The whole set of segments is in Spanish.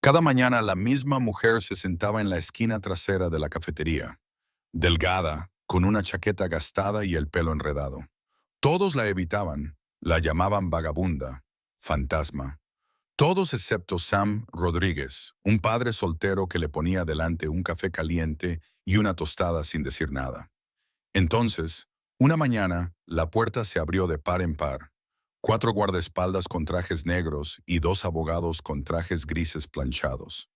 Cada mañana la misma mujer se sentaba en la esquina trasera de la cafetería, delgada, con una chaqueta gastada y el pelo enredado. Todos la evitaban, la llamaban vagabunda, fantasma. Todos excepto Sam Rodríguez, un padre soltero que le ponía delante un café caliente y una tostada sin decir nada. Entonces, una mañana, la puerta se abrió de par en par. Cuatro guardaespaldas con trajes negros y dos abogados con trajes grises planchados.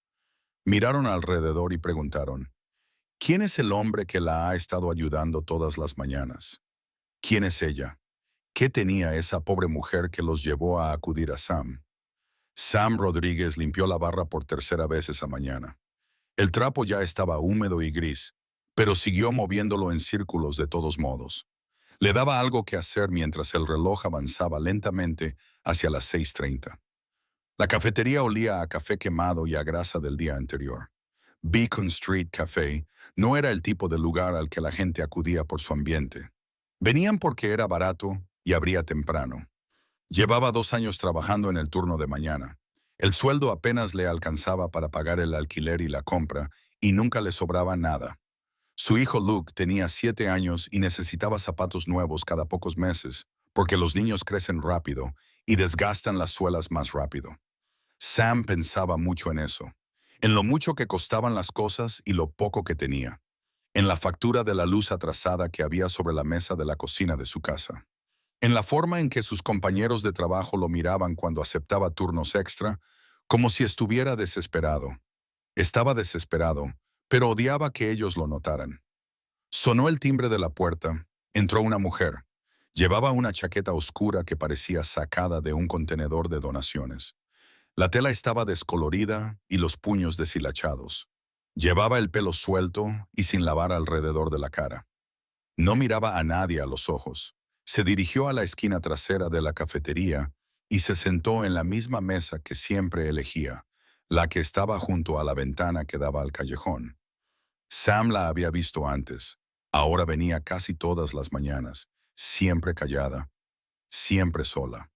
Miraron alrededor y preguntaron, ¿quién es el hombre que la ha estado ayudando todas las mañanas? ¿Quién es ella? ¿Qué tenía esa pobre mujer que los llevó a acudir a Sam? Sam Rodríguez limpió la barra por tercera vez esa mañana. El trapo ya estaba húmedo y gris, pero siguió moviéndolo en círculos de todos modos. Le daba algo que hacer mientras el reloj avanzaba lentamente hacia las 6:30. La cafetería olía a café quemado y a grasa del día anterior. Beacon Street Café no era el tipo de lugar al que la gente acudía por su ambiente. Venían porque era barato y abría temprano. Llevaba 2 años trabajando en el turno de mañana. El sueldo apenas le alcanzaba para pagar el alquiler y la compra, y nunca le sobraba nada. Su hijo Luke tenía 7 años y necesitaba zapatos nuevos cada pocos meses, porque los niños crecen rápido y desgastan las suelas más rápido. Sam pensaba mucho en eso, en lo mucho que costaban las cosas y lo poco que tenía, en la factura de la luz atrasada que había sobre la mesa de la cocina de su casa, en la forma en que sus compañeros de trabajo lo miraban cuando aceptaba turnos extra, como si estuviera desesperado. Estaba desesperado, pero odiaba que ellos lo notaran. Sonó el timbre de la puerta. Entró una mujer. Llevaba una chaqueta oscura que parecía sacada de un contenedor de donaciones. La tela estaba descolorida y los puños deshilachados. Llevaba el pelo suelto y sin lavar alrededor de la cara. No miraba a nadie a los ojos. Se dirigió a la esquina trasera de la cafetería y se sentó en la misma mesa que siempre elegía, la que estaba junto a la ventana que daba al callejón. Sam la había visto antes. Ahora venía casi todas las mañanas, siempre callada, siempre sola.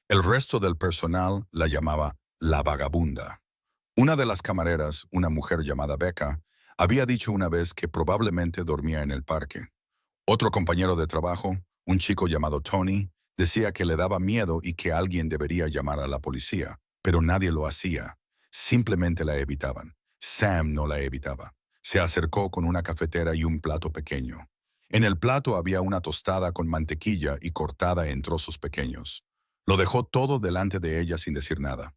El resto del personal la llamaba la vagabunda. Una de las camareras, una mujer llamada Becca, había dicho una vez que probablemente dormía en el parque. Otro compañero de trabajo, un chico llamado Tony, decía que le daba miedo y que alguien debería llamar a la policía, pero nadie lo hacía. Simplemente la evitaban. Sam no la evitaba. Se acercó con una cafetera y un plato pequeño. En el plato había una tostada con mantequilla y cortada en trozos pequeños. Lo dejó todo delante de ella sin decir nada.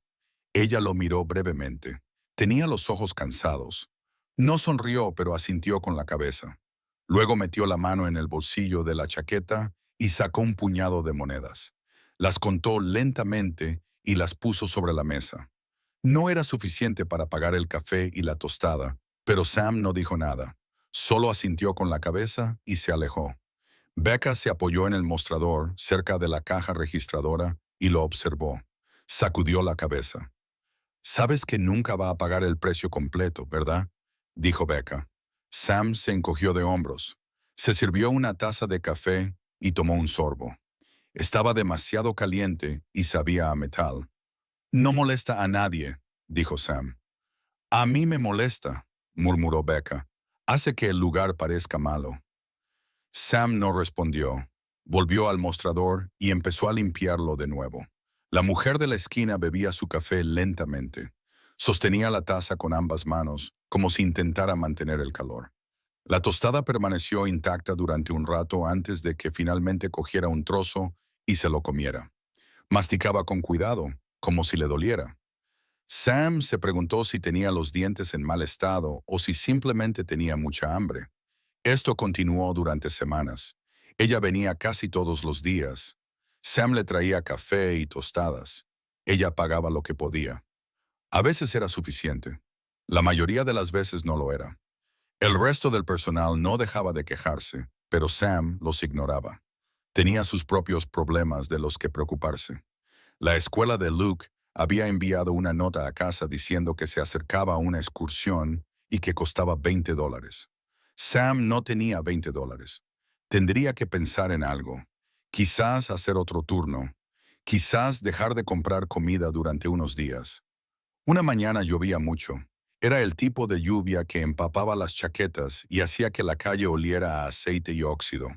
Ella lo miró brevemente. Tenía los ojos cansados. No sonrió, pero asintió con la cabeza. Luego metió la mano en el bolsillo de la chaqueta y sacó un puñado de monedas. Las contó lentamente y las puso sobre la mesa. No era suficiente para pagar el café y la tostada, pero Sam no dijo nada. Solo asintió con la cabeza y se alejó. Becca se apoyó en el mostrador cerca de la caja registradora y lo observó. Sacudió la cabeza. «Sabes que nunca va a pagar el precio completo, ¿verdad?», dijo Becca. Sam se encogió de hombros. Se sirvió una taza de café y tomó un sorbo. Estaba demasiado caliente y sabía a metal. «No molesta a nadie», dijo Sam. «A mí me molesta», murmuró Becca. «Hace que el lugar parezca malo». Sam no respondió. Volvió al mostrador y empezó a limpiarlo de nuevo. La mujer de la esquina bebía su café lentamente. Sostenía la taza con ambas manos, como si intentara mantener el calor. La tostada permaneció intacta durante un rato antes de que finalmente cogiera un trozo y se lo comiera. Masticaba con cuidado, como si le doliera. Sam se preguntó si tenía los dientes en mal estado o si simplemente tenía mucha hambre. Esto continuó durante semanas. Ella venía casi todos los días. Sam le traía café y tostadas. Ella pagaba lo que podía. A veces era suficiente. La mayoría de las veces no lo era. El resto del personal no dejaba de quejarse, pero Sam los ignoraba. Tenía sus propios problemas de los que preocuparse. La escuela de Luke había enviado una nota a casa diciendo que se acercaba a una excursión y que costaba $20. Sam no tenía $20. Tendría que pensar en algo. Quizás hacer otro turno. Quizás dejar de comprar comida durante unos días. Una mañana llovía mucho. Era el tipo de lluvia que empapaba las chaquetas y hacía que la calle oliera a aceite y óxido.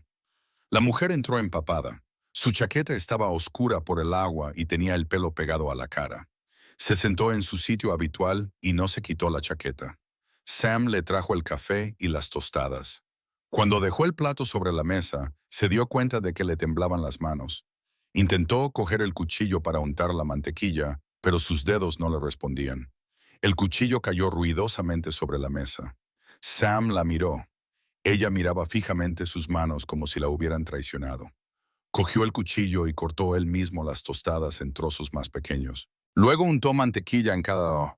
La mujer entró empapada. Su chaqueta estaba oscura por el agua y tenía el pelo pegado a la cara. Se sentó en su sitio habitual y no se quitó la chaqueta. Sam le trajo el café y las tostadas. Cuando dejó el plato sobre la mesa, se dio cuenta de que le temblaban las manos. Intentó coger el cuchillo para untar la mantequilla, pero sus dedos no le respondían. El cuchillo cayó ruidosamente sobre la mesa. Sam la miró. Ella miraba fijamente sus manos como si la hubieran traicionado. Cogió el cuchillo y cortó él mismo las tostadas en trozos más pequeños. Luego untó mantequilla en cada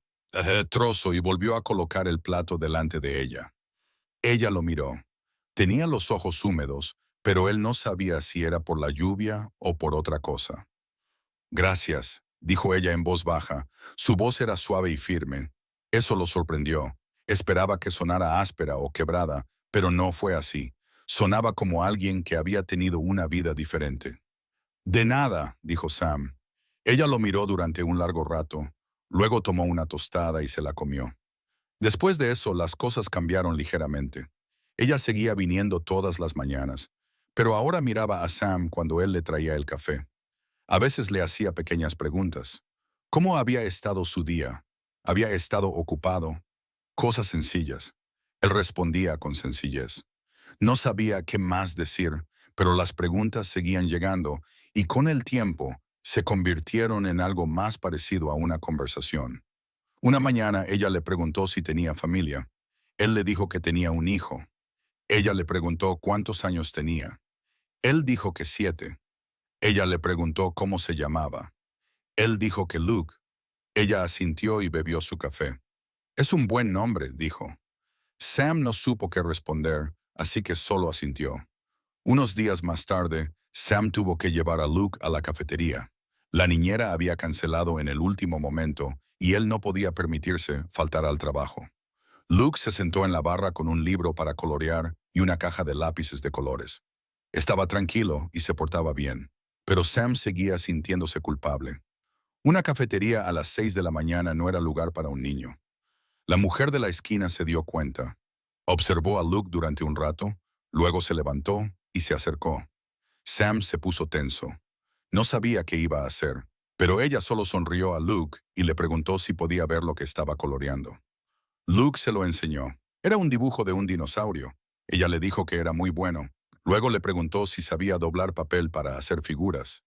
trozo y volvió a colocar el plato delante de ella. Ella lo miró. Tenía los ojos húmedos, pero él no sabía si era por la lluvia o por otra cosa. Gracias, dijo ella en voz baja. Su voz era suave y firme. Eso lo sorprendió. Esperaba que sonara áspera o quebrada, pero no fue así. Sonaba como alguien que había tenido una vida diferente. De nada, dijo Sam. Ella lo miró durante un largo rato. Luego tomó una tostada y se la comió. Después de eso, las cosas cambiaron ligeramente. Ella seguía viniendo todas las mañanas, pero ahora miraba a Sam cuando él le traía el café. A veces le hacía pequeñas preguntas. ¿Cómo había estado su día? ¿Había estado ocupado? Cosas sencillas. Él respondía con sencillez. No sabía qué más decir, pero las preguntas seguían llegando y con el tiempo se convirtieron en algo más parecido a una conversación. Una mañana ella le preguntó si tenía familia. Él le dijo que tenía un hijo. Ella le preguntó cuántos años tenía. Él dijo que 7. Ella le preguntó cómo se llamaba. Él dijo que Luke. Ella asintió y bebió su café. Es un buen nombre, dijo. Sam no supo qué responder, así que solo asintió. Unos días más tarde, Sam tuvo que llevar a Luke a la cafetería. La niñera había cancelado en el último momento y él no podía permitirse faltar al trabajo. Luke se sentó en la barra con un libro para colorear y una caja de lápices de colores. Estaba tranquilo y se portaba bien, pero Sam seguía sintiéndose culpable. Una cafetería a las 6 de la mañana no era lugar para un niño. La mujer de la esquina se dio cuenta. Observó a Luke durante un rato, luego se levantó y se acercó. Sam se puso tenso. No sabía qué iba a hacer, pero ella solo sonrió a Luke y le preguntó si podía ver lo que estaba coloreando. Luke se lo enseñó. Era un dibujo de un dinosaurio. Ella le dijo que era muy bueno. Luego le preguntó si sabía doblar papel para hacer figuras.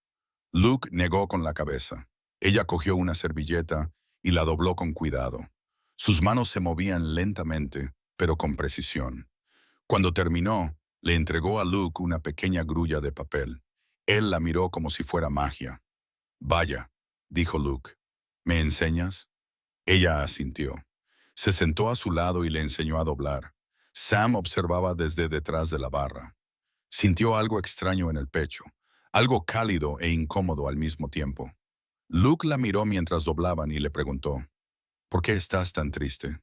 Luke negó con la cabeza. Ella cogió una servilleta y la dobló con cuidado. Sus manos se movían lentamente, pero con precisión. Cuando terminó, le entregó a Luke una pequeña grulla de papel. Él la miró como si fuera magia. Vaya, dijo Luke. ¿Me enseñas? Ella asintió. Se sentó a su lado y le enseñó a doblar. Sam observaba desde detrás de la barra. Sintió algo extraño en el pecho, algo cálido e incómodo al mismo tiempo. Luke la miró mientras doblaban y le preguntó, ¿por qué estás tan triste?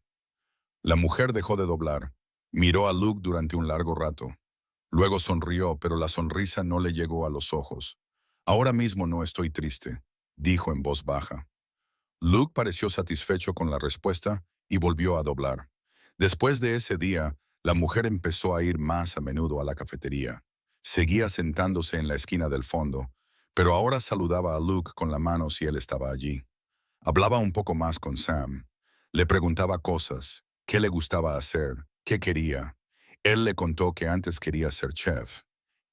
La mujer dejó de doblar. Miró a Luke durante un largo rato. Luego sonrió, pero la sonrisa no le llegó a los ojos. Ahora mismo no estoy triste, dijo en voz baja. Luke pareció satisfecho con la respuesta y volvió a doblar. Después de ese día, la mujer empezó a ir más a menudo a la cafetería. Seguía sentándose en la esquina del fondo, pero ahora saludaba a Luke con la mano si él estaba allí. Hablaba un poco más con Sam. Le preguntaba cosas, qué le gustaba hacer, qué quería. Él le contó que antes quería ser chef.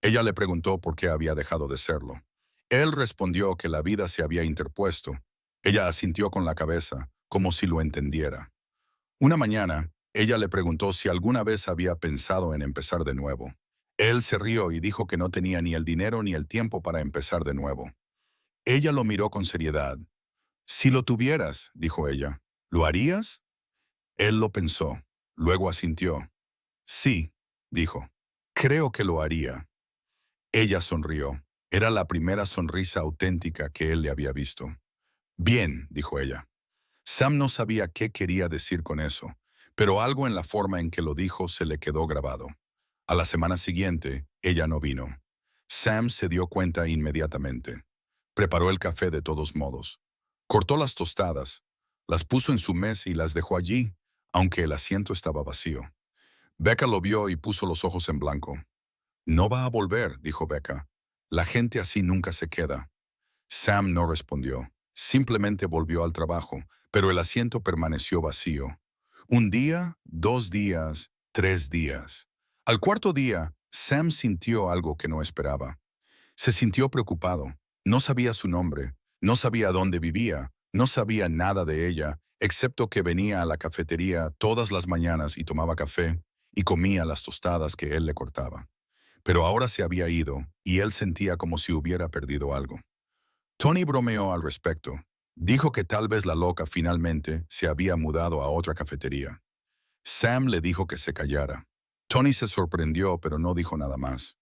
Ella le preguntó por qué había dejado de serlo. Él respondió que la vida se había interpuesto. Ella asintió con la cabeza, como si lo entendiera. Una mañana, ella le preguntó si alguna vez había pensado en empezar de nuevo. Él se rió y dijo que no tenía ni el dinero ni el tiempo para empezar de nuevo. Ella lo miró con seriedad. Si lo tuvieras, dijo ella, ¿lo harías? Él lo pensó. Luego asintió. Sí, dijo. Creo que lo haría. Ella sonrió. Era la primera sonrisa auténtica que él le había visto. Bien, dijo ella. Sam no sabía qué quería decir con eso, pero algo en la forma en que lo dijo se le quedó grabado. A la semana siguiente, ella no vino. Sam se dio cuenta inmediatamente. Preparó el café de todos modos. Cortó las tostadas. Las puso en su mesa y las dejó allí, aunque el asiento estaba vacío. Becca lo vio y puso los ojos en blanco. No va a volver, dijo Becca. La gente así nunca se queda. Sam no respondió. Simplemente volvió al trabajo, pero el asiento permaneció vacío. Un día, 2 días, 3 días. Al cuarto día, Sam sintió algo que no esperaba. Se sintió preocupado. No sabía su nombre, no sabía dónde vivía, no sabía nada de ella, excepto que venía a la cafetería todas las mañanas y tomaba café y comía las tostadas que él le cortaba. Pero ahora se había ido y él sentía como si hubiera perdido algo. Tony bromeó al respecto. Dijo que tal vez la loca finalmente se había mudado a otra cafetería. Sam le dijo que se callara. Tony se sorprendió, pero no dijo nada más.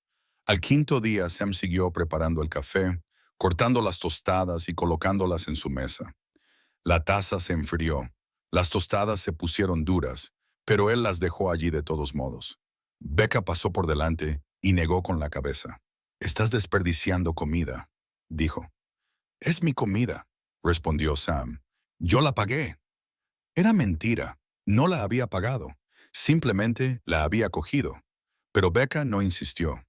Al quinto día, Sam siguió preparando el café, cortando las tostadas y colocándolas en su mesa. La taza se enfrió. Las tostadas se pusieron duras, pero él las dejó allí de todos modos. Becca pasó por delante y negó con la cabeza. «Estás desperdiciando comida», dijo. «Es mi comida», respondió Sam. «Yo la pagué». Era mentira. No la había pagado. Simplemente la había cogido. Pero Becca no insistió.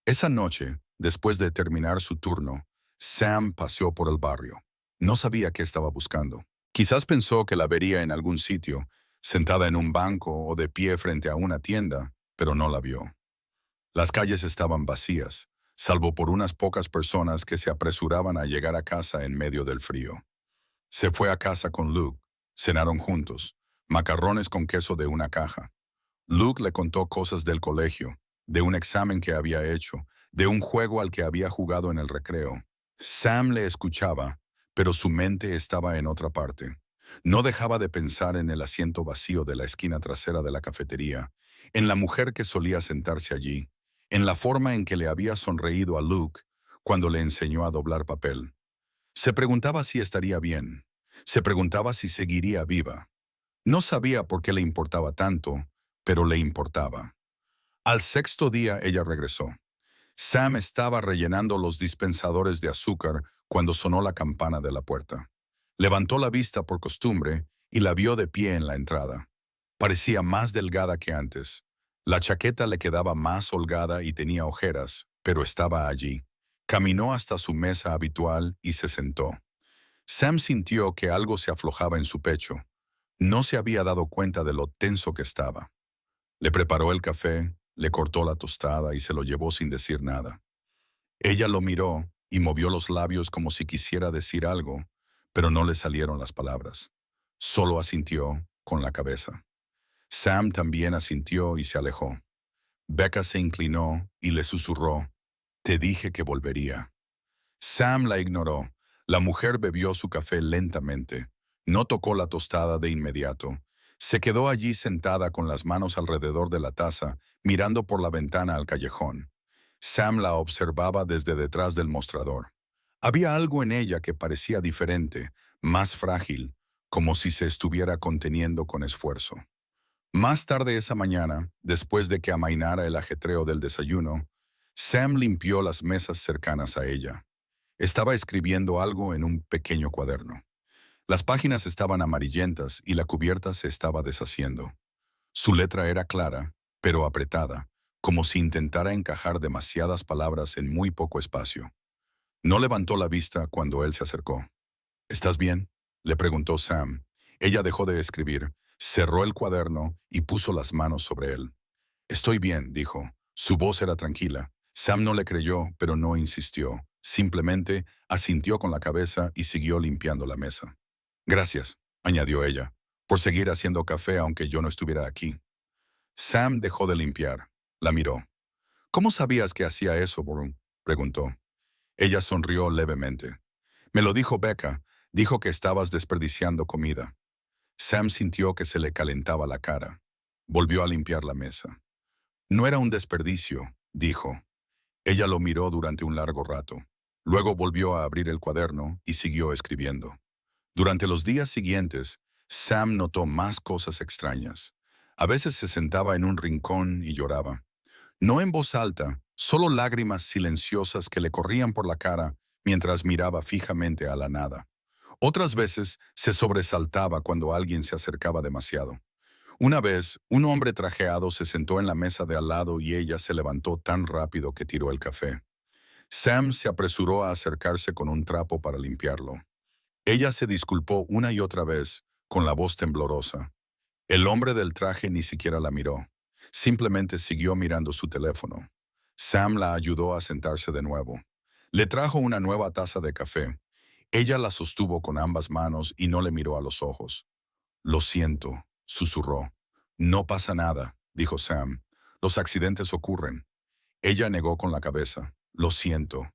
Esa noche, después de terminar su turno, Sam paseó por el barrio. No sabía qué estaba buscando. Quizás pensó que la vería en algún sitio, sentada en un banco o de pie frente a una tienda, pero no la vio. Las calles estaban vacías, salvo por unas pocas personas que se apresuraban a llegar a casa en medio del frío. Se fue a casa con Luke. Cenaron juntos, macarrones con queso de una caja. Luke le contó cosas del colegio, de un examen que había hecho, de un juego al que había jugado en el recreo. Sam le escuchaba, pero su mente estaba en otra parte. No dejaba de pensar en el asiento vacío de la esquina trasera de la cafetería, en la mujer que solía sentarse allí, en la forma en que le había sonreído a Luke cuando le enseñó a doblar papel. Se preguntaba si estaría bien. Se preguntaba si seguiría viva. No sabía por qué le importaba tanto, pero le importaba. Al sexto día ella regresó. Sam estaba rellenando los dispensadores de azúcar cuando sonó la campana de la puerta. Levantó la vista por costumbre y la vio de pie en la entrada. Parecía más delgada que antes. La chaqueta le quedaba más holgada y tenía ojeras, pero estaba allí. Caminó hasta su mesa habitual y se sentó. Sam sintió que algo se aflojaba en su pecho. No se había dado cuenta de lo tenso que estaba. Le preparó el café, le cortó la tostada y se lo llevó sin decir nada. Ella lo miró y movió los labios como si quisiera decir algo, pero no le salieron las palabras. Solo asintió con la cabeza. Sam también asintió y se alejó. Becca se inclinó y le susurró, «Te dije que volvería». Sam la ignoró. La mujer bebió su café lentamente. No tocó la tostada de inmediato. Se quedó allí sentada con las manos alrededor de la taza, mirando por la ventana al callejón. Sam la observaba desde detrás del mostrador. Había algo en ella que parecía diferente, más frágil, como si se estuviera conteniendo con esfuerzo. Más tarde esa mañana, después de que amainara el ajetreo del desayuno, Sam limpió las mesas cercanas a ella. Estaba escribiendo algo en un pequeño cuaderno. Las páginas estaban amarillentas y la cubierta se estaba deshaciendo. Su letra era clara, pero apretada, como si intentara encajar demasiadas palabras en muy poco espacio. No levantó la vista cuando él se acercó. «¿Estás bien?», le preguntó Sam. Ella dejó de escribir, cerró el cuaderno y puso las manos sobre él. «Estoy bien», dijo. Su voz era tranquila. Sam no le creyó, pero no insistió. Simplemente asintió con la cabeza y siguió limpiando la mesa. «Gracias», añadió ella, «por seguir haciendo café aunque yo no estuviera aquí». Sam dejó de limpiar. La miró. «¿Cómo sabías que hacía eso, Borum?», preguntó. Ella sonrió levemente. «Me lo dijo Becca. Dijo que estabas desperdiciando comida». Sam sintió que se le calentaba la cara. Volvió a limpiar la mesa. «No era un desperdicio», dijo. Ella lo miró durante un largo rato. Luego volvió a abrir el cuaderno y siguió escribiendo. Durante los días siguientes, Sam notó más cosas extrañas. A veces se sentaba en un rincón y lloraba. No en voz alta, solo lágrimas silenciosas que le corrían por la cara mientras miraba fijamente a la nada. Otras veces se sobresaltaba cuando alguien se acercaba demasiado. Una vez, un hombre trajeado se sentó en la mesa de al lado y ella se levantó tan rápido que tiró el café. Sam se apresuró a acercarse con un trapo para limpiarlo. Ella se disculpó una y otra vez, con la voz temblorosa. El hombre del traje ni siquiera la miró. Simplemente siguió mirando su teléfono. Sam la ayudó a sentarse de nuevo. Le trajo una nueva taza de café. Ella la sostuvo con ambas manos y no le miró a los ojos. Lo siento, susurró. No pasa nada, dijo Sam. Los accidentes ocurren. Ella negó con la cabeza. Lo siento.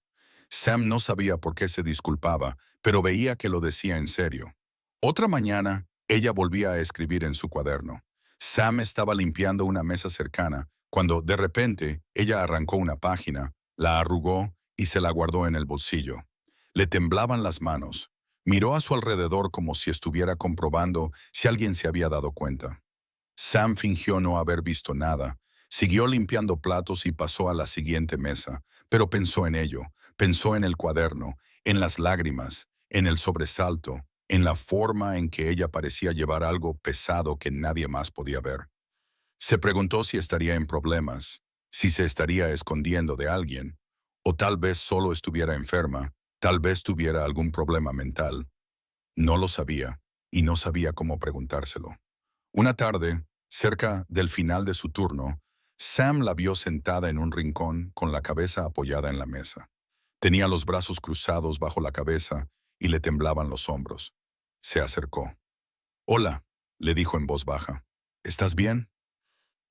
Sam no sabía por qué se disculpaba, pero veía que lo decía en serio. Otra mañana, ella volvía a escribir en su cuaderno. Sam estaba limpiando una mesa cercana, cuando, de repente, ella arrancó una página, la arrugó y se la guardó en el bolsillo. Le temblaban las manos. Miró a su alrededor como si estuviera comprobando si alguien se había dado cuenta. Sam fingió no haber visto nada. Siguió limpiando platos y pasó a la siguiente mesa, pero pensó en ello, pensó en el cuaderno, en las lágrimas, en el sobresalto, en la forma en que ella parecía llevar algo pesado que nadie más podía ver. Se preguntó si estaría en problemas, si se estaría escondiendo de alguien, o tal vez solo estuviera enferma, tal vez tuviera algún problema mental. No lo sabía, y no sabía cómo preguntárselo. Una tarde, cerca del final de su turno, Sam la vio sentada en un rincón con la cabeza apoyada en la mesa. Tenía los brazos cruzados bajo la cabeza y le temblaban los hombros. Se acercó. «Hola», le dijo en voz baja. «¿Estás bien?»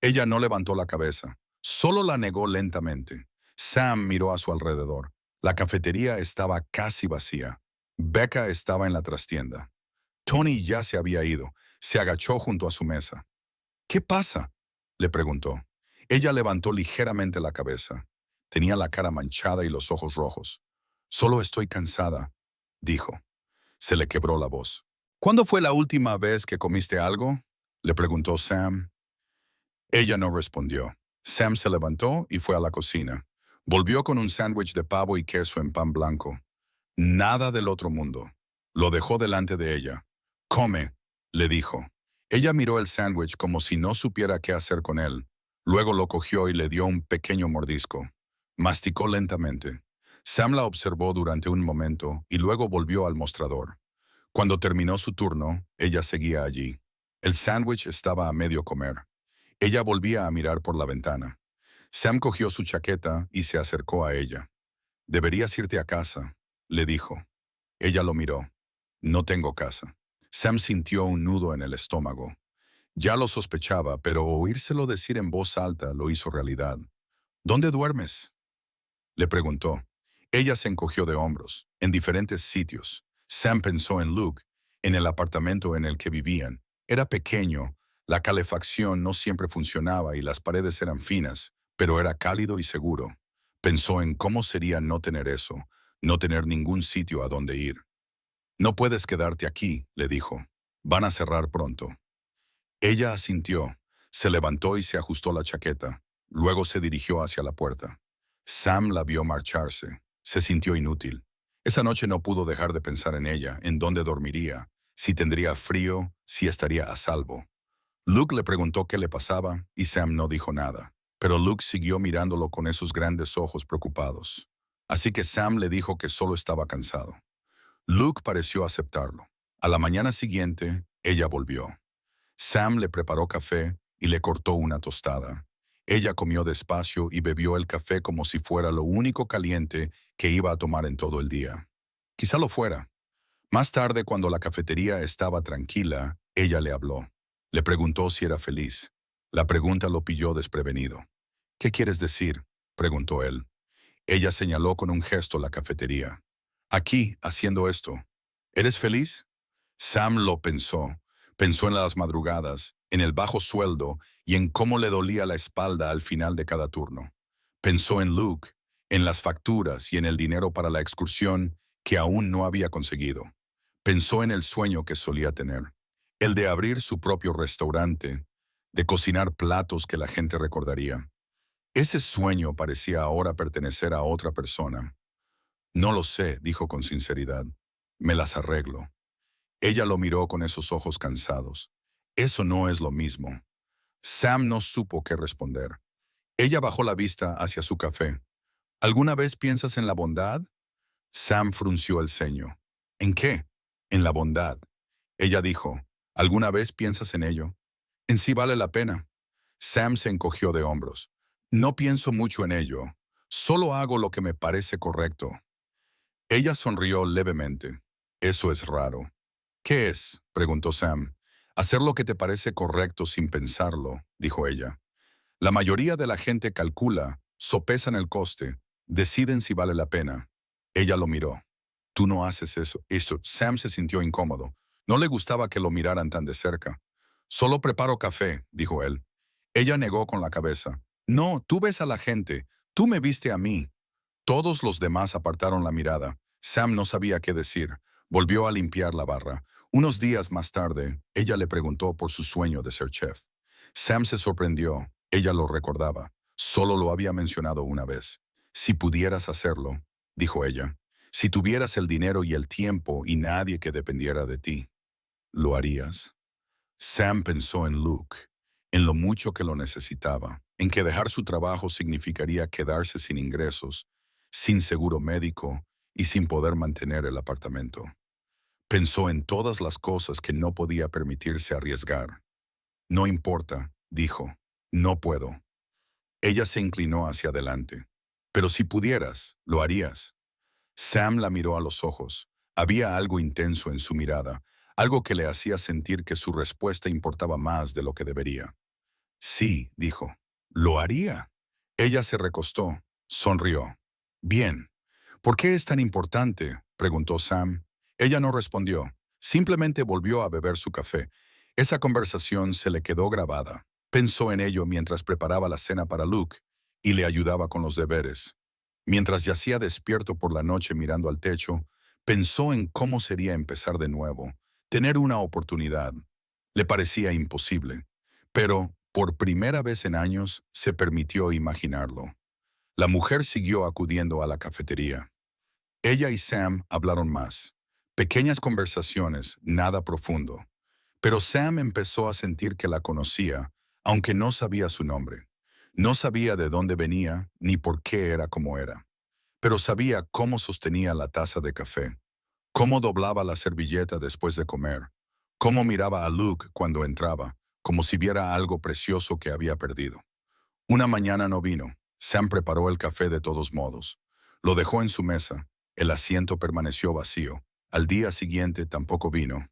Ella no levantó la cabeza, solo la negó lentamente. Sam miró a su alrededor. La cafetería estaba casi vacía. Becca estaba en la trastienda. Tony ya se había ido. Se agachó junto a su mesa. «¿Qué pasa?», le preguntó. Ella levantó ligeramente la cabeza. Tenía la cara manchada y los ojos rojos. «Solo estoy cansada», dijo. Se le quebró la voz. «¿Cuándo fue la última vez que comiste algo?», le preguntó Sam. Ella no respondió. Sam se levantó y fue a la cocina. Volvió con un sándwich de pavo y queso en pan blanco. Nada del otro mundo. Lo dejó delante de ella. «Come», le dijo. Ella miró el sándwich como si no supiera qué hacer con él. Luego lo cogió y le dio un pequeño mordisco. Masticó lentamente. Sam la observó durante un momento y luego volvió al mostrador. Cuando terminó su turno, ella seguía allí. El sándwich estaba a medio comer. Ella volvía a mirar por la ventana. Sam cogió su chaqueta y se acercó a ella. «Deberías irte a casa», le dijo. Ella lo miró. «No tengo casa». Sam sintió un nudo en el estómago. Ya lo sospechaba, pero oírselo decir en voz alta lo hizo realidad. «¿Dónde duermes?», le preguntó. Ella se encogió de hombros, en diferentes sitios. Sam pensó en Luke, en el apartamento en el que vivían. Era pequeño, la calefacción no siempre funcionaba y las paredes eran finas, pero era cálido y seguro. Pensó en cómo sería no tener eso, no tener ningún sitio a donde ir. «No puedes quedarte aquí», le dijo. «Van a cerrar pronto». Ella asintió, se levantó y se ajustó la chaqueta. Luego se dirigió hacia la puerta. Sam la vio marcharse. Se sintió inútil. Esa noche no pudo dejar de pensar en ella, en dónde dormiría, si tendría frío, si estaría a salvo. Luke le preguntó qué le pasaba y Sam no dijo nada, pero Luke siguió mirándolo con esos grandes ojos preocupados. Así que Sam le dijo que solo estaba cansado. Luke pareció aceptarlo. A la mañana siguiente, ella volvió. Sam le preparó café y le cortó una tostada. Ella comió despacio y bebió el café como si fuera lo único caliente que iba a tomar en todo el día. Quizá lo fuera. Más tarde, cuando la cafetería estaba tranquila, ella le habló. Le preguntó si era feliz. La pregunta lo pilló desprevenido. «¿Qué quieres decir?», preguntó él. Ella señaló con un gesto la cafetería. «Aquí, haciendo esto. ¿Eres feliz?». Sam lo pensó. Pensó en las madrugadas, en el bajo sueldo y en cómo le dolía la espalda al final de cada turno. Pensó en Luke, en las facturas y en el dinero para la excursión que aún no había conseguido. Pensó en el sueño que solía tener, el de abrir su propio restaurante, de cocinar platos que la gente recordaría. Ese sueño parecía ahora pertenecer a otra persona. «No lo sé», dijo con sinceridad. «Me las arreglo». Ella lo miró con esos ojos cansados. Eso no es lo mismo. Sam no supo qué responder. Ella bajó la vista hacia su café. ¿Alguna vez piensas en la bondad? Sam frunció el ceño. ¿En qué? En la bondad. Ella dijo, ¿alguna vez piensas en ello? En sí vale la pena. Sam se encogió de hombros. No pienso mucho en ello. Solo hago lo que me parece correcto. Ella sonrió levemente. Eso es raro. ¿Qué es? Preguntó Sam. Hacer lo que te parece correcto sin pensarlo, dijo ella. La mayoría de la gente calcula, sopesan el coste, deciden si vale la pena. Ella lo miró. Tú no haces eso. Sam se sintió incómodo. No le gustaba que lo miraran tan de cerca. Solo preparo café, dijo él. Ella negó con la cabeza. No, tú ves a la gente. Tú me viste a mí. Todos los demás apartaron la mirada. Sam no sabía qué decir. Volvió a limpiar la barra. Unos días más tarde, ella le preguntó por su sueño de ser chef. Sam se sorprendió. Ella lo recordaba. Solo lo había mencionado una vez. Si pudieras hacerlo, dijo ella. Si tuvieras el dinero y el tiempo y nadie que dependiera de ti, ¿lo harías? Sam pensó en Luke, en lo mucho que lo necesitaba, en que dejar su trabajo significaría quedarse sin ingresos, sin seguro médico y sin poder mantener el apartamento. Pensó en todas las cosas que no podía permitirse arriesgar. No importa, dijo, no puedo. Ella se inclinó hacia adelante. Pero si pudieras, ¿lo harías? Sam la miró a los ojos. Había algo intenso en su mirada, algo que le hacía sentir que su respuesta importaba más de lo que debería. Sí, dijo. ¿Lo haría? Ella se recostó, sonrió. Bien. ¿Por qué es tan importante? Preguntó Sam. Ella no respondió. Simplemente volvió a beber su café. Esa conversación se le quedó grabada. Pensó en ello mientras preparaba la cena para Luke y le ayudaba con los deberes. Mientras yacía despierto por la noche mirando al techo, pensó en cómo sería empezar de nuevo, tener una oportunidad. Le parecía imposible, pero por primera vez en años se permitió imaginarlo. La mujer siguió acudiendo a la cafetería. Ella y Sam hablaron más. Pequeñas conversaciones, nada profundo. Pero Sam empezó a sentir que la conocía, aunque no sabía su nombre. No sabía de dónde venía ni por qué era como era. Pero sabía cómo sostenía la taza de café, cómo doblaba la servilleta después de comer, cómo miraba a Luke cuando entraba, como si viera algo precioso que había perdido. Una mañana no vino. Sam preparó el café de todos modos. Lo dejó en su mesa. El asiento permaneció vacío. Al día siguiente tampoco vino.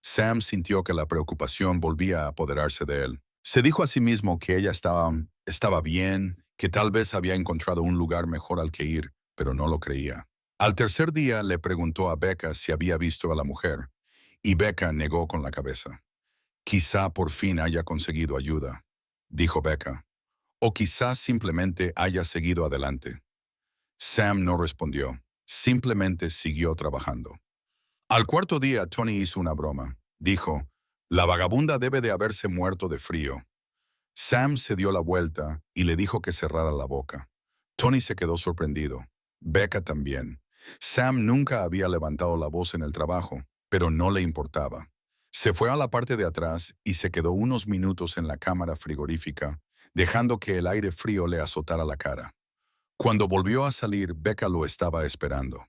Sam sintió que la preocupación volvía a apoderarse de él. Se dijo a sí mismo que ella estaba bien, que tal vez había encontrado un lugar mejor al que ir, pero no lo creía. Al tercer día le preguntó a Becca si había visto a la mujer, y Becca negó con la cabeza. Quizá por fin haya conseguido ayuda, dijo Becca. O quizás simplemente haya seguido adelante. Sam no respondió. Simplemente siguió trabajando. Al cuarto día, Tony hizo una broma. Dijo, la vagabunda debe de haberse muerto de frío. Sam se dio la vuelta y le dijo que cerrara la boca. Tony se quedó sorprendido. Becca también. Sam nunca había levantado la voz en el trabajo, pero no le importaba. Se fue a la parte de atrás y se quedó unos minutos en la cámara frigorífica, dejando que el aire frío le azotara la cara. Cuando volvió a salir, Becca lo estaba esperando.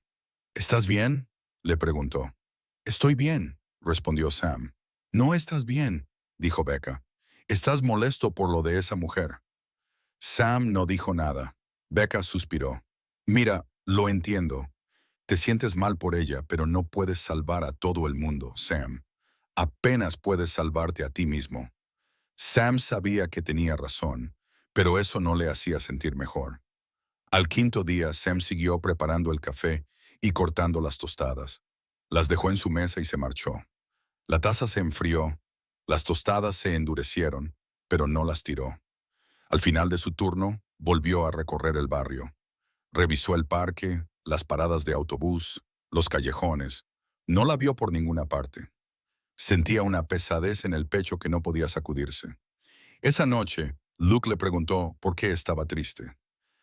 ¿Estás bien?, le preguntó. Estoy bien, respondió Sam. No estás bien, dijo Becca. Estás molesto por lo de esa mujer. Sam no dijo nada. Becca suspiró. Mira, lo entiendo. Te sientes mal por ella, pero no puedes salvar a todo el mundo, Sam. Apenas puedes salvarte a ti mismo. Sam sabía que tenía razón, pero eso no le hacía sentir mejor. Al quinto día, Sam siguió preparando el café y cortando las tostadas. Las dejó en su mesa y se marchó. La taza se enfrió, las tostadas se endurecieron, pero no las tiró. Al final de su turno, volvió a recorrer el barrio. Revisó el parque, las paradas de autobús, los callejones. No la vio por ninguna parte. Sentía una pesadez en el pecho que no podía sacudirse. Esa noche, Luke le preguntó por qué estaba triste.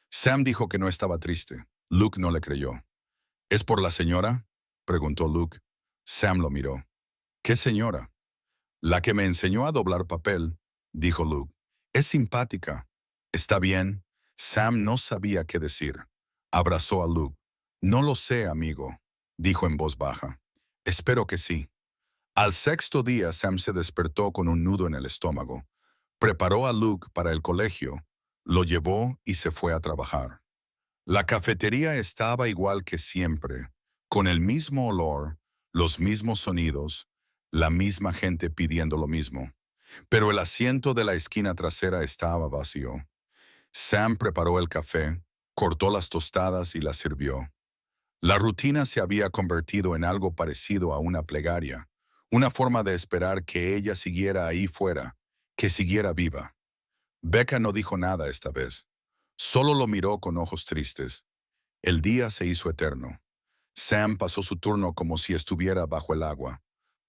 Sam dijo que no estaba triste. Luke no le creyó. ¿Es por la señora?, preguntó Luke. Sam lo miró. ¿Qué señora? La que me enseñó a doblar papel, dijo Luke. Es simpática. Está bien. Sam no sabía qué decir. Abrazó a Luke. No lo sé, amigo, dijo en voz baja. Espero que sí. Al sexto día, Sam se despertó con un nudo en el estómago. Preparó a Luke para el colegio, lo llevó y se fue a trabajar. La cafetería estaba igual que siempre, con el mismo olor, los mismos sonidos, la misma gente pidiendo lo mismo. Pero el asiento de la esquina trasera estaba vacío. Sam preparó el café, cortó las tostadas y las sirvió. La rutina se había convertido en algo parecido a una plegaria, una forma de esperar que ella siguiera ahí fuera, que siguiera viva. Becca no dijo nada esta vez. Solo lo miró con ojos tristes. El día se hizo eterno. Sam pasó su turno como si estuviera bajo el agua.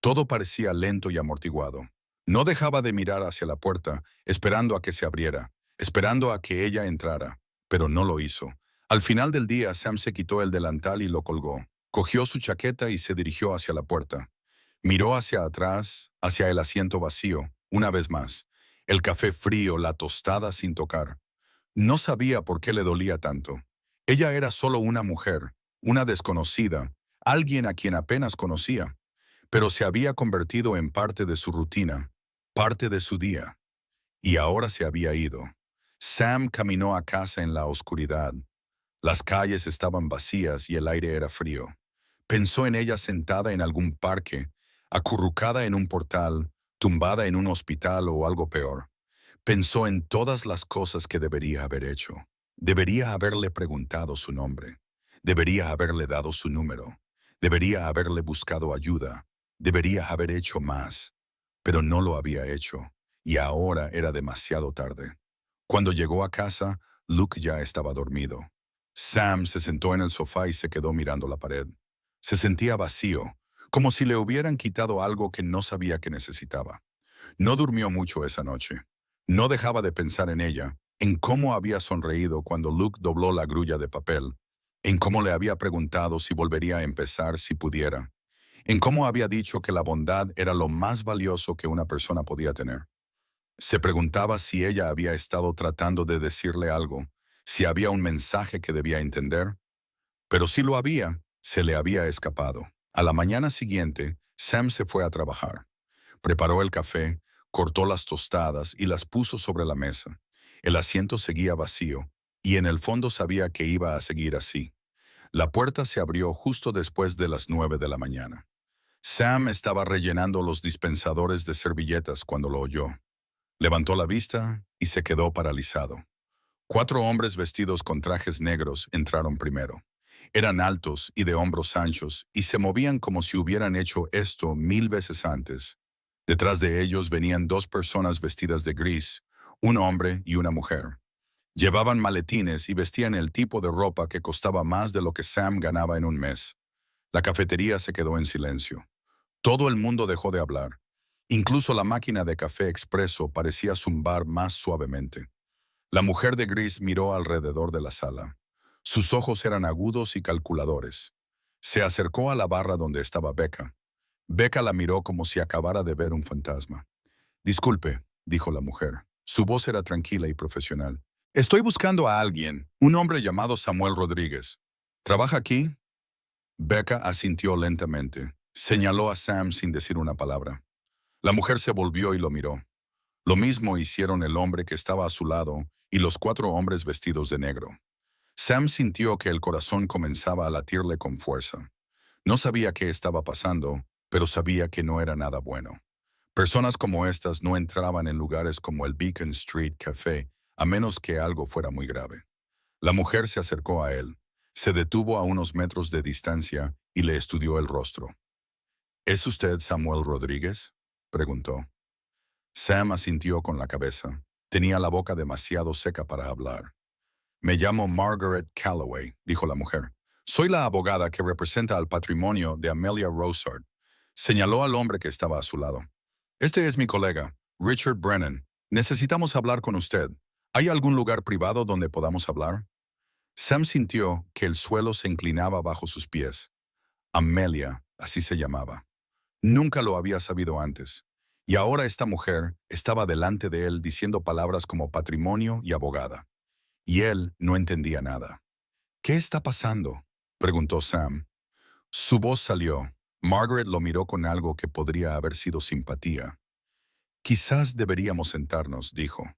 Todo parecía lento y amortiguado. No dejaba de mirar hacia la puerta, esperando a que se abriera, esperando a que ella entrara, pero no lo hizo. Al final del día, Sam se quitó el delantal y lo colgó. Cogió su chaqueta y se dirigió hacia la puerta. Miró hacia atrás, hacia el asiento vacío, una vez más. El café frío, la tostada sin tocar. No sabía por qué le dolía tanto. Ella era solo una mujer, una desconocida, alguien a quien apenas conocía, pero se había convertido en parte de su rutina, parte de su día, y ahora se había ido. Sam caminó a casa en la oscuridad. Las calles estaban vacías y el aire era frío. Pensó en ella sentada en algún parque, acurrucada en un portal, tumbada en un hospital o algo peor. Pensó en todas las cosas que debería haber hecho. Debería haberle preguntado su nombre. Debería haberle dado su número. Debería haberle buscado ayuda. Debería haber hecho más. Pero no lo había hecho, y ahora era demasiado tarde. Cuando llegó a casa, Luke ya estaba dormido. Sam se sentó en el sofá y se quedó mirando la pared. Se sentía vacío, como si le hubieran quitado algo que no sabía que necesitaba. No durmió mucho esa noche. No dejaba de pensar en ella, en cómo había sonreído cuando Luke dobló la grulla de papel, en cómo le había preguntado si volvería a empezar si pudiera, en cómo había dicho que la bondad era lo más valioso que una persona podía tener. Se preguntaba si ella había estado tratando de decirle algo, si había un mensaje que debía entender, pero si lo había, se le había escapado. A la mañana siguiente, Sam se fue a trabajar. Preparó el café, cortó las tostadas y las puso sobre la mesa. El asiento seguía vacío, y en el fondo sabía que iba a seguir así. La puerta se abrió justo después de las 9 de la mañana. Sam estaba rellenando los dispensadores de servilletas cuando lo oyó. Levantó la vista y se quedó paralizado. 4 hombres vestidos con trajes negros entraron primero. Eran altos y de hombros anchos y se movían como si hubieran hecho esto 1000 veces antes. Detrás de ellos venían 2 personas vestidas de gris, un hombre y una mujer. Llevaban maletines y vestían el tipo de ropa que costaba más de lo que Sam ganaba en un mes. La cafetería se quedó en silencio. Todo el mundo dejó de hablar. Incluso la máquina de café expreso parecía zumbar más suavemente. La mujer de gris miró alrededor de la sala. Sus ojos eran agudos y calculadores. Se acercó a la barra donde estaba Becca. Becca la miró como si acabara de ver un fantasma. Disculpe, dijo la mujer. Su voz era tranquila y profesional. Estoy buscando a alguien, un hombre llamado Samuel Rodríguez. ¿Trabaja aquí? Becca asintió lentamente. Señaló a Sam sin decir una palabra. La mujer se volvió y lo miró. Lo mismo hicieron el hombre que estaba a su lado y los 4 hombres vestidos de negro. Sam sintió que el corazón comenzaba a latirle con fuerza. No sabía qué estaba pasando, pero sabía que no era nada bueno. Personas como estas no entraban en lugares como el Beacon Street Café, a menos que algo fuera muy grave. La mujer se acercó a él, se detuvo a unos metros de distancia y le estudió el rostro. ¿Es usted Samuel Rodríguez?, preguntó. Sam asintió con la cabeza. Tenía la boca demasiado seca para hablar. Me llamo Margaret Calloway, dijo la mujer. Soy la abogada que representa al patrimonio de Amelia Rosard. Señaló al hombre que estaba a su lado. Este es mi colega, Richard Brennan. Necesitamos hablar con usted. ¿Hay algún lugar privado donde podamos hablar? Sam sintió que el suelo se inclinaba bajo sus pies. Amelia, así se llamaba. Nunca lo había sabido antes. Y ahora esta mujer estaba delante de él diciendo palabras como patrimonio y abogada. Y él no entendía nada. ¿Qué está pasando?, preguntó Sam. Su voz salió. Margaret lo miró con algo que podría haber sido simpatía. Quizás deberíamos sentarnos, dijo.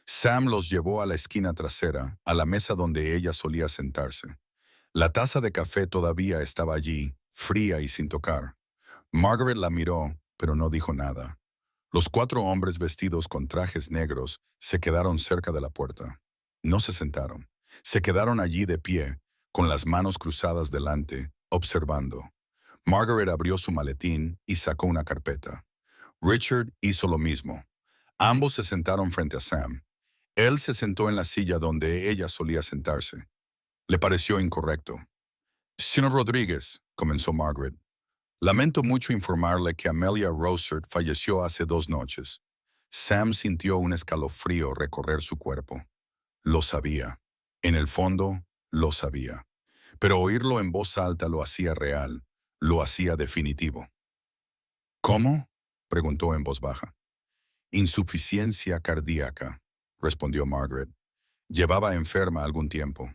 Sam los llevó a la esquina trasera, a la mesa donde ella solía sentarse. La taza de café todavía estaba allí, fría y sin tocar. Margaret la miró, pero no dijo nada. Los 4 hombres vestidos con trajes negros se quedaron cerca de la puerta. No se sentaron. Se quedaron allí de pie, con las manos cruzadas delante, observando. Margaret abrió su maletín y sacó una carpeta. Richard hizo lo mismo. Ambos se sentaron frente a Sam. Él se sentó en la silla donde ella solía sentarse. Le pareció incorrecto. Señor Rodríguez, comenzó Margaret. Lamento mucho informarle que Amelia Rosert falleció hace 2 noches. Sam sintió un escalofrío recorrer su cuerpo. Lo sabía. En el fondo, lo sabía. Pero oírlo en voz alta lo hacía real, lo hacía definitivo. ¿Cómo?, preguntó en voz baja. Insuficiencia cardíaca, respondió Margaret. Llevaba enferma algún tiempo.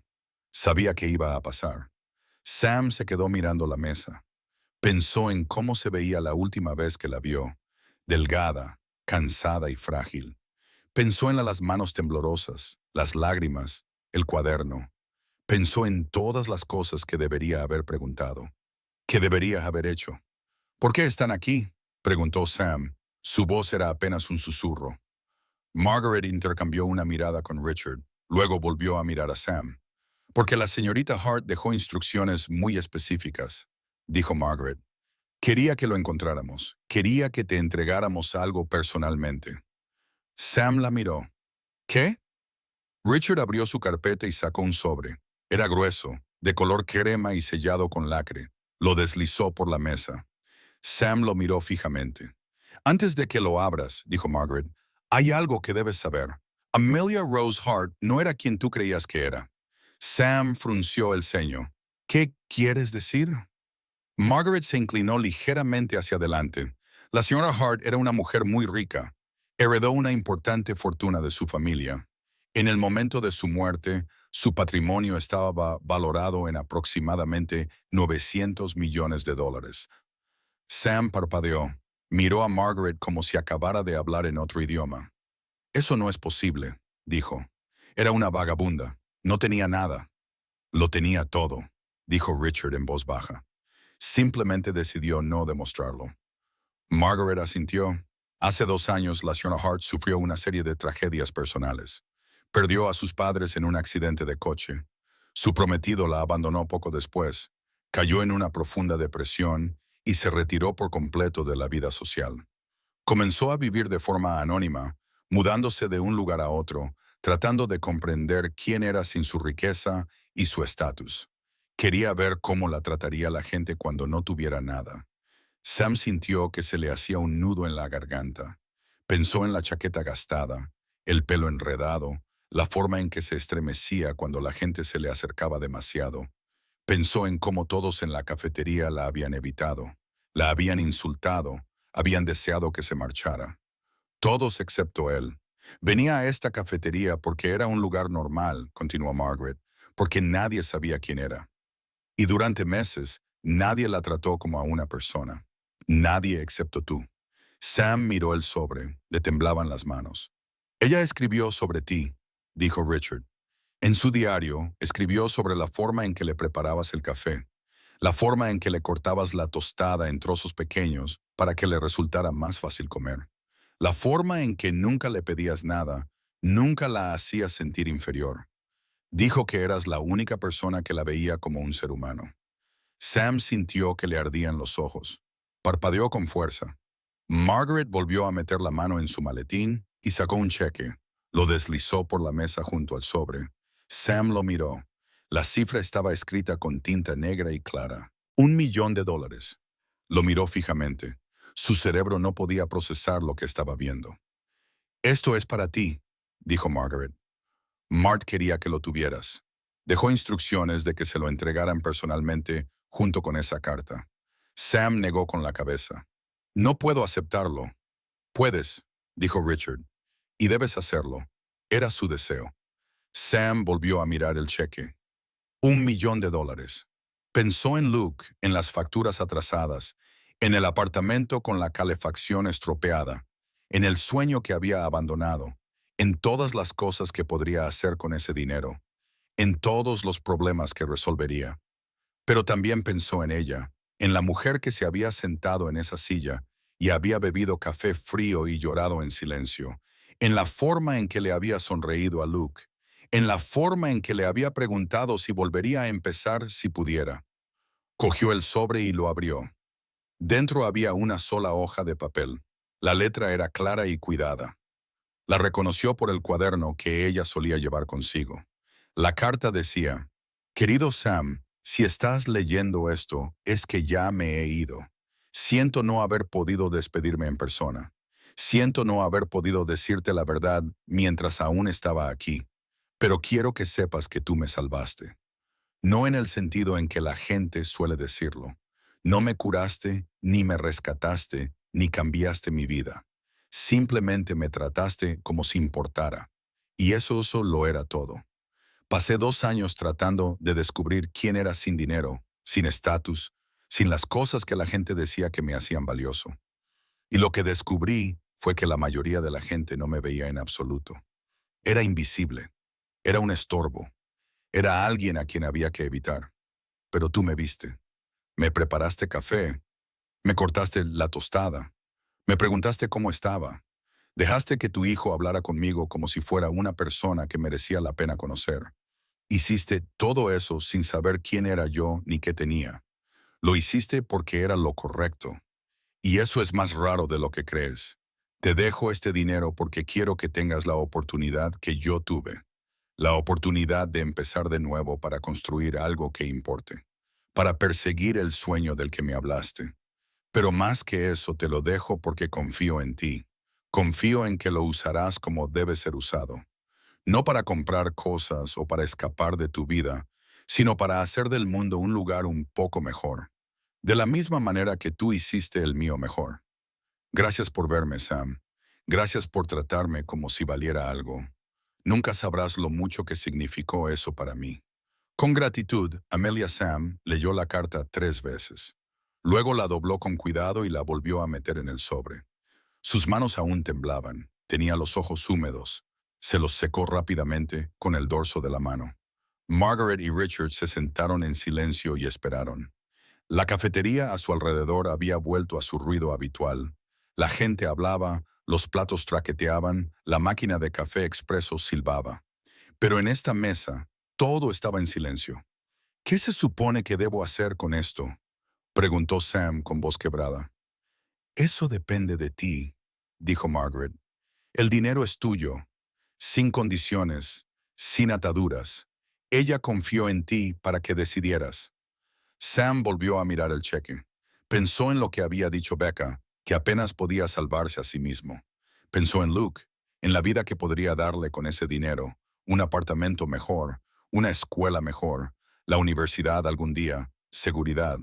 Sabía que iba a pasar. Sam se quedó mirando la mesa. Pensó en cómo se veía la última vez que la vio, delgada, cansada y frágil. Pensó en las manos temblorosas, las lágrimas, el cuaderno. Pensó en todas las cosas que debería haber preguntado, que debería haber hecho. ¿Por qué están aquí?, preguntó Sam. Su voz era apenas un susurro. Margaret intercambió una mirada con Richard, luego volvió a mirar a Sam. Porque la señorita Hart dejó instrucciones muy específicas, dijo Margaret. Quería que lo encontráramos. Quería que te entregáramos algo personalmente. Sam la miró. ¿Qué? Richard abrió su carpeta y sacó un sobre. Era grueso, de color crema y sellado con lacre. Lo deslizó por la mesa. Sam lo miró fijamente. Antes de que lo abras, dijo Margaret, hay algo que debes saber. Amelia Rose Hart no era quien tú creías que era. Sam frunció el ceño. ¿Qué quieres decir? Margaret se inclinó ligeramente hacia adelante. La señora Hart era una mujer muy rica. Heredó una importante fortuna de su familia. En el momento de su muerte, su patrimonio estaba valorado en aproximadamente $900 millones. Sam parpadeó. Miró a Margaret como si acabara de hablar en otro idioma. Eso no es posible, dijo. Era una vagabunda. No tenía nada. Lo tenía todo, dijo Richard en voz baja. Simplemente decidió no demostrarlo. Margaret asintió. Hace 2 años, la señora Hart sufrió una serie de tragedias personales. Perdió a sus padres en un accidente de coche. Su prometido la abandonó poco después. Cayó en una profunda depresión y se retiró por completo de la vida social. Comenzó a vivir de forma anónima, mudándose de un lugar a otro, tratando de comprender quién era sin su riqueza y su estatus. Quería ver cómo la trataría la gente cuando no tuviera nada. Sam sintió que se le hacía un nudo en la garganta. Pensó en la chaqueta gastada, el pelo enredado, la forma en que se estremecía cuando la gente se le acercaba demasiado. Pensó en cómo todos en la cafetería la habían evitado, la habían insultado, habían deseado que se marchara. Todos excepto él. Venía a esta cafetería porque era un lugar normal, continuó Margaret, porque nadie sabía quién era. Y durante meses, nadie la trató como a una persona. Nadie excepto tú. Sam miró el sobre, le temblaban las manos. Ella escribió sobre ti, dijo Richard. En su diario, escribió sobre la forma en que le preparabas el café, la forma en que le cortabas la tostada en trozos pequeños para que le resultara más fácil comer, la forma en que nunca le pedías nada, nunca la hacías sentir inferior. Dijo que eras la única persona que la veía como un ser humano. Sam sintió que le ardían los ojos. Parpadeó con fuerza. Margaret volvió a meter la mano en su maletín y sacó un cheque. Lo deslizó por la mesa junto al sobre. Sam lo miró. La cifra estaba escrita con tinta negra y clara. $1.000.000. Lo miró fijamente. Su cerebro no podía procesar lo que estaba viendo. Esto es para ti, dijo Margaret. Mart quería que lo tuvieras. Dejó instrucciones de que se lo entregaran personalmente junto con esa carta. Sam negó con la cabeza. No puedo aceptarlo. Puedes, dijo Richard, y debes hacerlo. Era su deseo. Sam volvió a mirar el cheque. $1 millón. Pensó en Luke, en las facturas atrasadas, en el apartamento con la calefacción estropeada, en el sueño que había abandonado, en todas las cosas que podría hacer con ese dinero, en todos los problemas que resolvería. Pero también pensó en ella, en la mujer que se había sentado en esa silla y había bebido café frío y llorado en silencio, en la forma en que le había sonreído a Luke, en la forma en que le había preguntado si volvería a empezar si pudiera. Cogió el sobre y lo abrió. Dentro había una sola hoja de papel. La letra era clara y cuidada. La reconoció por el cuaderno que ella solía llevar consigo. La carta decía: «Querido Sam, si estás leyendo esto, es que ya me he ido. Siento no haber podido despedirme en persona. Siento no haber podido decirte la verdad mientras aún estaba aquí. Pero quiero que sepas que tú me salvaste. No en el sentido en que la gente suele decirlo. No me curaste, ni me rescataste, ni cambiaste mi vida. Simplemente me trataste como si importara. Y eso lo era todo. Pasé 2 años tratando de descubrir quién era sin dinero, sin estatus, sin las cosas que la gente decía que me hacían valioso. Y lo que descubrí fue que la mayoría de la gente no me veía en absoluto. Era invisible. Era un estorbo. Era alguien a quien había que evitar. Pero tú me viste. Me preparaste café. Me cortaste la tostada. Me preguntaste cómo estaba. Dejaste que tu hijo hablara conmigo como si fuera una persona que merecía la pena conocer. Hiciste todo eso sin saber quién era yo ni qué tenía. Lo hiciste porque era lo correcto. Y eso es más raro de lo que crees. Te dejo este dinero porque quiero que tengas la oportunidad que yo tuve. La oportunidad de empezar de nuevo para construir algo que importe. Para perseguir el sueño del que me hablaste. Pero más que eso te lo dejo porque confío en ti. Confío en que lo usarás como debe ser usado. No para comprar cosas o para escapar de tu vida, sino para hacer del mundo un lugar un poco mejor. De la misma manera que tú hiciste el mío mejor. Gracias por verme, Sam. Gracias por tratarme como si valiera algo. Nunca sabrás lo mucho que significó eso para mí. Con gratitud, Amelia Sam leyó la carta 3 veces. Luego la dobló con cuidado y la volvió a meter en el sobre. Sus manos aún temblaban, tenía los ojos húmedos. Se los secó rápidamente con el dorso de la mano. Margaret y Richard se sentaron en silencio y esperaron. La cafetería a su alrededor había vuelto a su ruido habitual. La gente hablaba, los platos traqueteaban, la máquina de café expreso silbaba. Pero en esta mesa, todo estaba en silencio. «¿Qué se supone que debo hacer con esto?», preguntó Sam con voz quebrada. «Eso depende de ti», dijo Margaret. «El dinero es tuyo, sin condiciones, sin ataduras. Ella confió en ti para que decidieras». Sam volvió a mirar el cheque. Pensó en lo que había dicho Becca, que apenas podía salvarse a sí mismo. Pensó en Luke, en la vida que podría darle con ese dinero, un apartamento mejor, una escuela mejor, la universidad algún día, seguridad.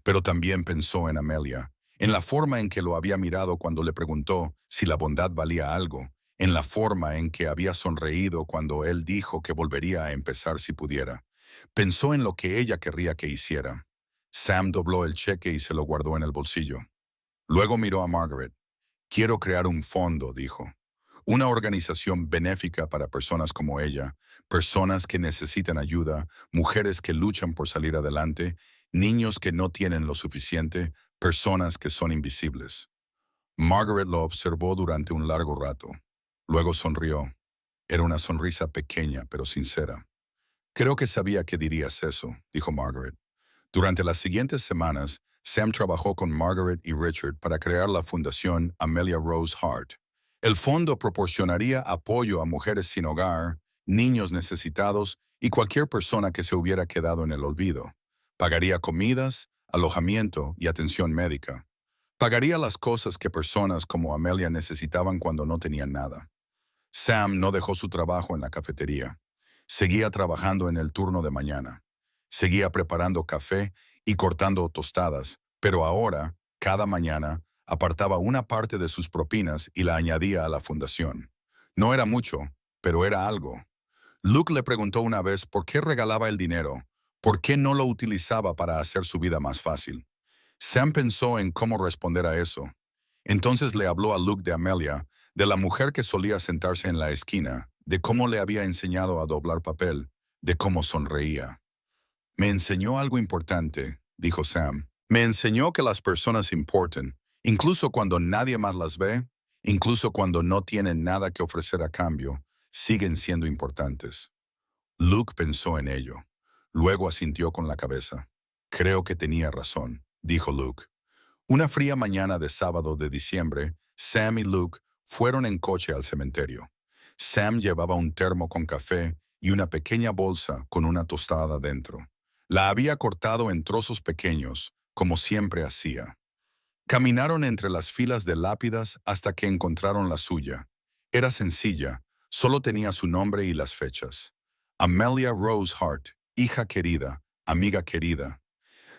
Pero también pensó en Amelia, en la forma en que lo había mirado cuando le preguntó si la bondad valía algo, en la forma en que había sonreído cuando él dijo que volvería a empezar si pudiera. Pensó en lo que ella querría que hiciera. Sam dobló el cheque y se lo guardó en el bolsillo. Luego miró a Margaret. «Quiero crear un fondo», dijo. «Una organización benéfica para personas como ella, personas que necesitan ayuda, mujeres que luchan por salir adelante, niños que no tienen lo suficiente, personas que son invisibles». Margaret lo observó durante un largo rato. Luego sonrió. Era una sonrisa pequeña pero sincera. «Creo que sabía que dirías eso», dijo Margaret. Durante las siguientes semanas, Sam trabajó con Margaret y Richard para crear la fundación Amelia Rose Hart. El fondo proporcionaría apoyo a mujeres sin hogar, niños necesitados y cualquier persona que se hubiera quedado en el olvido. Pagaría comidas, alojamiento y atención médica. Pagaría las cosas que personas como Amelia necesitaban cuando no tenían nada. Sam no dejó su trabajo en la cafetería. Seguía trabajando en el turno de mañana. Seguía preparando café y cortando tostadas, pero ahora, cada mañana, Apartaba una parte de sus propinas y la añadía a la fundación. No era mucho, pero era algo. Luke le preguntó una vez por qué regalaba el dinero, por qué no lo utilizaba para hacer su vida más fácil. Sam pensó en cómo responder a eso. Entonces le habló a Luke de Amelia, de la mujer que solía sentarse en la esquina, de cómo le había enseñado a doblar papel, de cómo sonreía. Me enseñó algo importante, dijo Sam. Me enseñó que las personas importan, incluso cuando nadie más las ve, incluso cuando no tienen nada que ofrecer a cambio, siguen siendo importantes. Luke pensó en ello. Luego asintió con la cabeza. Creo que tenía razón, dijo Luke. Una fría mañana de sábado de diciembre, Sam y Luke fueron en coche al cementerio. Sam llevaba un termo con café y una pequeña bolsa con una tostada dentro. La había cortado en trozos pequeños, como siempre hacía. Caminaron entre las filas de lápidas hasta que encontraron la suya. Era sencilla, solo tenía su nombre y las fechas. Amelia Rose Hart, hija querida, amiga querida.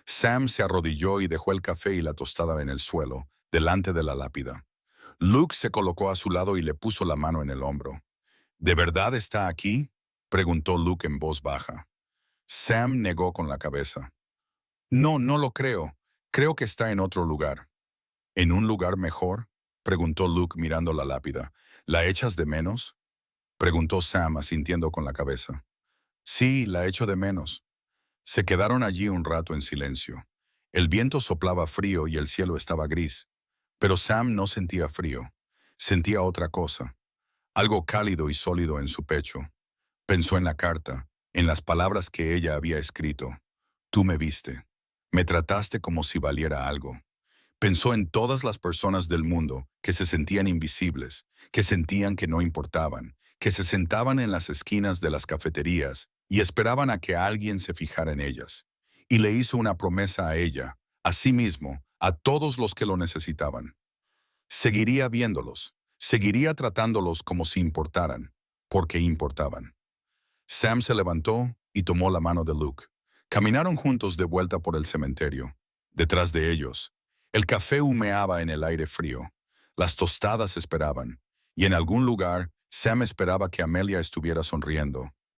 Sam se arrodilló y dejó el café y la tostada en el suelo, delante de la lápida. Luke se colocó a su lado y le puso la mano en el hombro. ¿De verdad está aquí?, preguntó Luke en voz baja. Sam negó con la cabeza. No, no lo creo. Creo que está en otro lugar. ¿En un lugar mejor?, preguntó Luke mirando la lápida. ¿La echas de menos?, preguntó Sam asintiendo con la cabeza. Sí, la echo de menos. Se quedaron allí un rato en silencio. El viento soplaba frío y el cielo estaba gris. Pero Sam no sentía frío. Sentía otra cosa. Algo cálido y sólido en su pecho. Pensó en la carta, en las palabras que ella había escrito. Tú me viste. Me trataste como si valiera algo. Pensó en todas las personas del mundo que se sentían invisibles, que sentían que no importaban, que se sentaban en las esquinas de las cafeterías y esperaban a que alguien se fijara en ellas. Y le hizo una promesa a ella, a sí mismo, a todos los que lo necesitaban. Seguiría viéndolos, seguiría tratándolos como si importaran, porque importaban. Sam se levantó y tomó la mano de Luke. Caminaron juntos de vuelta por el cementerio. Detrás de ellos, el café humeaba en el aire frío. Las tostadas esperaban, y en algún lugar, Sam esperaba que Amelia estuviera sonriendo,